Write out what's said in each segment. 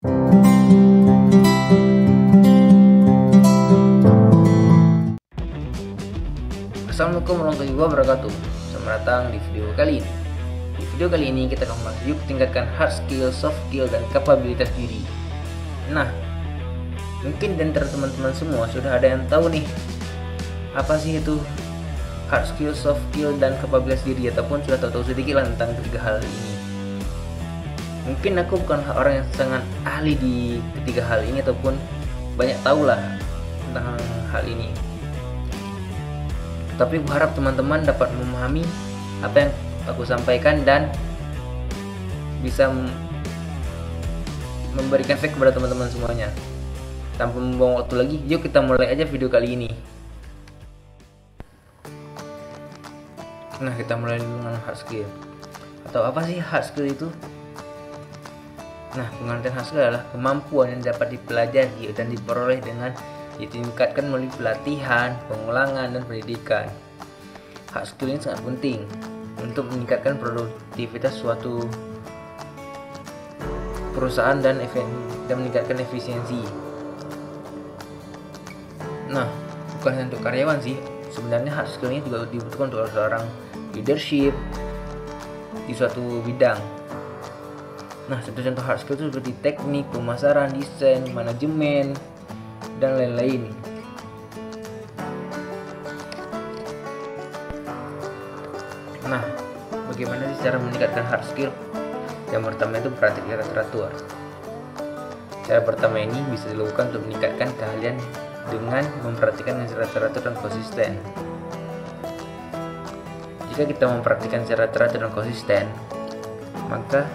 Assalamualaikum warahmatullahi wabarakatuh. Selamat datang di video kali ini. Di video kali ini kita akan membahas yuk tingkatkan hard skill, soft skill, dan kapabilitas diri. Nah, mungkin di antara teman-teman semua sudah ada yang tahu nih apa sih itu hard skill, soft skill, dan kapabilitas diri, ataupun sudah tahu sedikit lah tentang ketiga hal ini. Mungkin aku bukan orang yang sangat ahli di ketiga hal ini ataupun banyak tahu lah tentang hal ini. Tapi aku harap teman-teman dapat memahami apa yang aku sampaikan dan bisa memberikan efek kepada teman-teman semuanya. Tanpa membuang waktu lagi, yuk kita mulai aja video kali ini. Nah, kita mulai dengan hard skill. Atau apa sih hard skill itu? Nah, pengertian hard skill adalah kemampuan yang dapat dipelajari dan diperoleh dengan ditingkatkan melalui pelatihan, pengulangan, dan pendidikan. Hard skill ini sangat penting untuk meningkatkan produktivitas suatu perusahaan dan meningkatkan efisiensi. Nah, bukan hanya untuk karyawan sih, sebenarnya hard skill ini juga dibutuhkan untuk seorang leadership di suatu bidang. Nah, contoh hard skill itu seperti teknik, pemasaran, desain, manajemen, dan lain-lain. Nah, bagaimana sih cara meningkatkan hard skill? Yang pertama itu praktik secara teratur. Cara pertama ini bisa dilakukan untuk meningkatkan keahlian dengan memperhatikan secara teratur dan konsisten. Jika kita mempraktikkan secara teratur dan konsisten, maka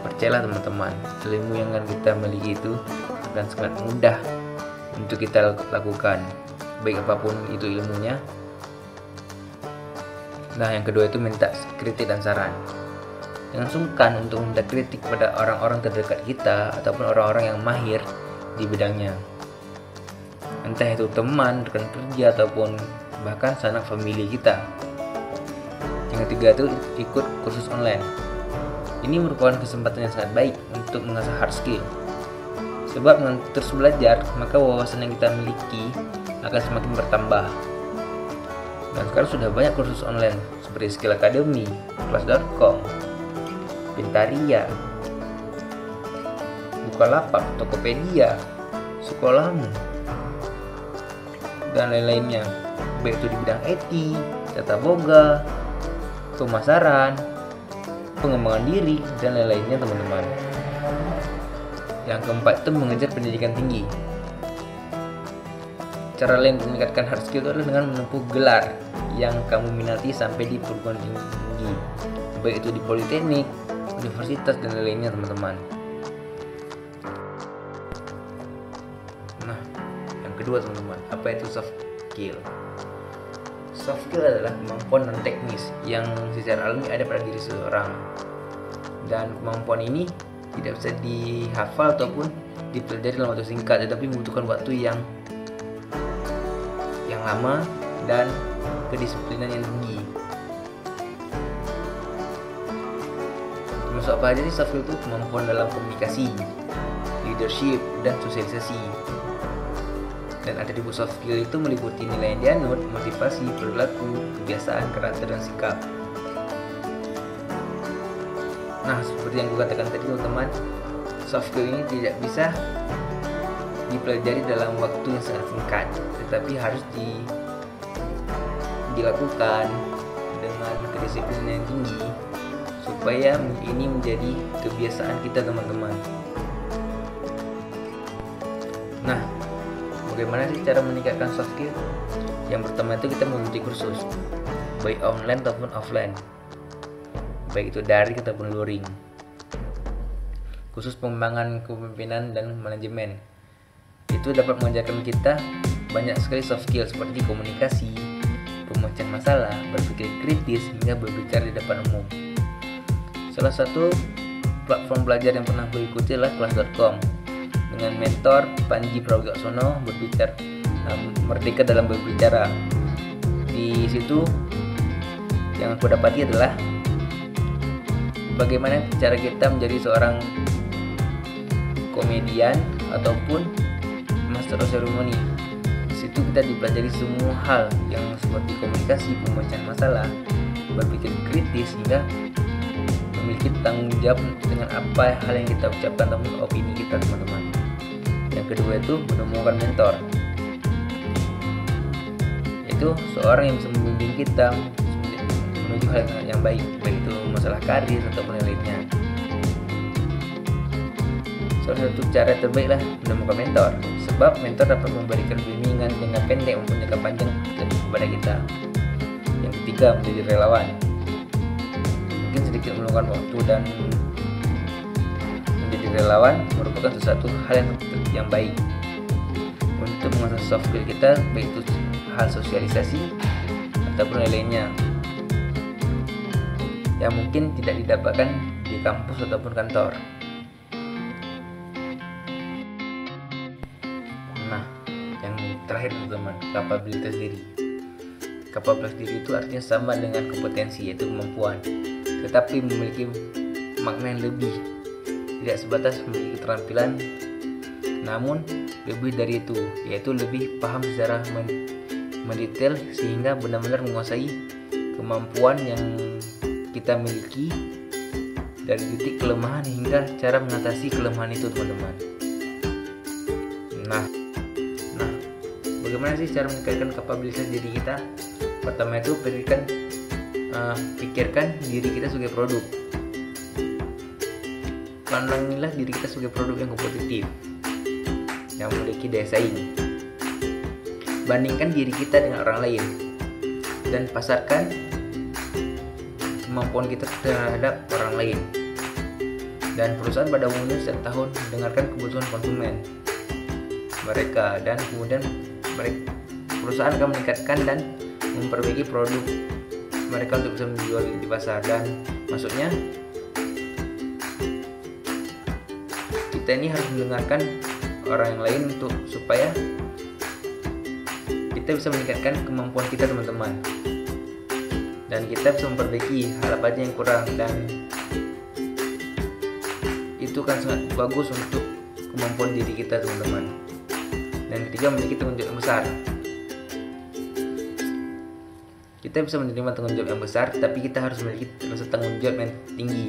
percayalah teman-teman, ilmu yang akan kita miliki itu akan sangat mudah untuk kita lakukan, baik apapun itu ilmunya. Nah, yang kedua itu minta kritik dan saran. Jangan sungkan untuk minta kritik pada orang-orang terdekat kita ataupun orang-orang yang mahir di bidangnya, entah itu teman, rekan kerja, ataupun bahkan sanak famili kita. Yang ketiga itu ikut kursus online. Ini merupakan kesempatan yang sangat baik untuk mengasah hard skill. Sebab dengan terus belajar, maka wawasan yang kita miliki akan semakin bertambah. Dan sekarang sudah banyak kursus online seperti Skill Academy, Kelas.com, Pintaria, Bukalapak, Tokopedia, Sekolahmu, dan lain-lainnya, baik itu di bidang IT, tata boga, pemasaran, pengembangan diri, dan lain-lainnya teman-teman. Yang keempat itu mengejar pendidikan tinggi. Cara lain untuk meningkatkan hard skill itu adalah dengan menempuh gelar yang kamu minati sampai di perguruan tinggi, baik itu di politeknik, universitas, dan lain-lainnya teman-teman. Nah, yang kedua teman-teman, apa itu soft skill? Soft skill adalah kemampuan non teknis yang secara alami ada pada diri seseorang, dan kemampuan ini tidak bisa dihafal ataupun dipelajari dalam waktu singkat, tetapi membutuhkan waktu yang lama dan kedisiplinan yang tinggi. Termasuk apa aja sih soft skill itu? Kemampuan dalam komunikasi, leadership, dan sosialisasi. Dan atribut soft skill itu meliputi nilai yang dianut, motivasi, perilaku, kebiasaan, karakter, dan sikap. Nah, seperti yang gue katakan tadi teman-teman, soft skill ini tidak bisa dipelajari dalam waktu yang sangat singkat, tetapi harus dilakukan dengan kedisiplinan yang tinggi supaya ini menjadi kebiasaan kita teman-teman. Nah, bagaimana sih cara meningkatkan soft skill? Yang pertama itu kita mengikuti kursus, baik online ataupun offline, baik itu daring ataupun luring. Khusus pengembangan kepemimpinan dan manajemen itu dapat mengajarkan kita banyak sekali soft skill seperti komunikasi, pemecahan masalah, berpikir kritis, hingga berbicara di depan umum. Salah satu platform belajar yang pernah gue ikuti adalah Kelas.com dengan mentor Panji Pragiwaksono, berbicara merdeka dalam berbicara. Di situ yang aku dapati adalah bagaimana cara kita menjadi seorang komedian ataupun master of ceremony. Di situ kita dipelajari semua hal yang seperti komunikasi, pemecahan masalah, berpikir kritis, hingga memiliki tanggung jawab dengan apa hal yang kita ucapkan ataupun opini kita, teman-teman. Yang kedua itu menemukan mentor, yaitu seorang yang bisa membimbing kita menuju hal yang baik itu masalah karir ataupun yang lainnya. Salah satu cara terbaik lah menemukan mentor, sebab mentor dapat memberikan bimbingan jangka pendek maupun jangka panjang kepada kita. Yang ketiga, menjadi relawan. Mungkin sedikit meluangkan waktu dan menjadi relawan merupakan sesuatu hal yang baik untuk mengasah soft skill kita, baik itu hal sosialisasi ataupun lainnya yang mungkin tidak didapatkan di kampus ataupun kantor. Nah, yang terakhir teman-teman, kapabilitas diri. Kapabilitas diri itu artinya sama dengan kompetensi, yaitu kemampuan, tetapi memiliki makna yang lebih, tidak sebatas memiliki keterampilan, namun lebih dari itu, yaitu lebih paham secara mendetail sehingga benar-benar menguasai kemampuan yang kita miliki dari titik kelemahan hingga cara mengatasi kelemahan itu, teman-teman. Nah, bagaimana sih cara meningkatkan kapabilitas diri kita? Pertama itu pikirkan diri kita sebagai produk. Pandangilah diri kita sebagai produk yang kompetitif, yang memiliki daya saing. Bandingkan diri kita dengan orang lain dan pasarkan kemampuan kita terhadap orang lain. Dan perusahaan pada umumnya setiap tahun mendengarkan kebutuhan konsumen mereka, dan kemudian perusahaan akan meningkatkan dan memperbaiki produk mereka untuk bisa menjual di pasar. Dan maksudnya kita ini harus mendengarkan orang yang lain supaya kita bisa meningkatkan kemampuan kita, teman-teman, dan kita bisa memperbaiki hal apa aja yang kurang, dan itu kan sangat bagus untuk kemampuan diri kita, teman-teman. Dan ketiga, memiliki tanggung jawab yang besar. Kita bisa menerima tanggung jawab yang besar, tapi kita harus memiliki rasa tanggung jawab yang tinggi.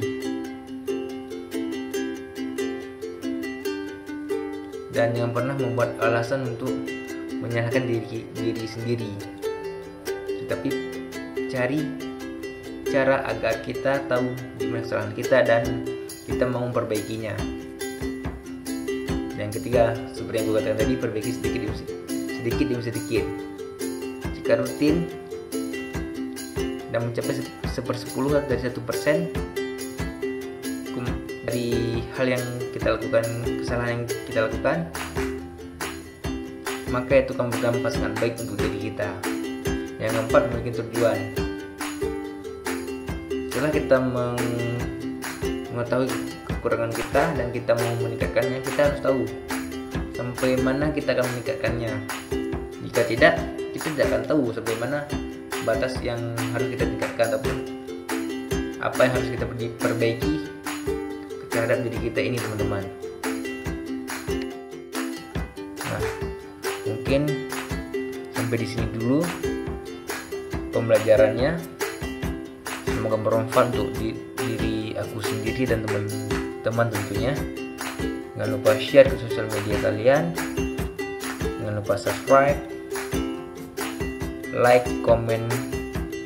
Dan jangan pernah membuat alasan untuk menyalahkan diri sendiri, tetapi cari cara agar kita tahu di mana kesalahan kita dan kita mau memperbaikinya. Dan ketiga, seperti yang gue katakan tadi, perbaiki sedikit demi sedikit. Jika rutin dan mencapai 1/10 dari 1% dari hal yang kita lakukan, kesalahan yang kita lakukan, maka itu akan berdampak sangat baik untuk diri kita. Yang keempat, memiliki tujuan. Setelah kita mengetahui kekurangan kita dan kita mau meningkatkannya, kita harus tahu sampai mana kita akan meningkatkannya. Jika tidak, kita tidak akan tahu sampai mana batas yang harus kita tingkatkan ataupun apa yang harus kita perbaiki terhadap diri kita ini, teman-teman. Nah, mungkin sampai di sini dulu pembelajarannya. Semoga bermanfaat untuk diri aku sendiri dan teman-teman tentunya. Jangan lupa share ke sosial media kalian. Jangan lupa subscribe, like, komen,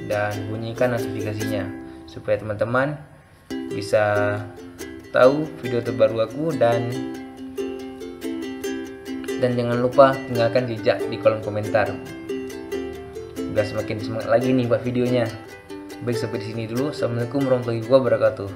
dan bunyikan notifikasinya supaya teman-teman bisa tahu video terbaru aku. Dan jangan lupa tinggalkan jejak di kolom komentar biar semakin semangat lagi nih buat videonya. Baik, sampai di sini dulu. Assalamualaikum warahmatullahi wabarakatuh.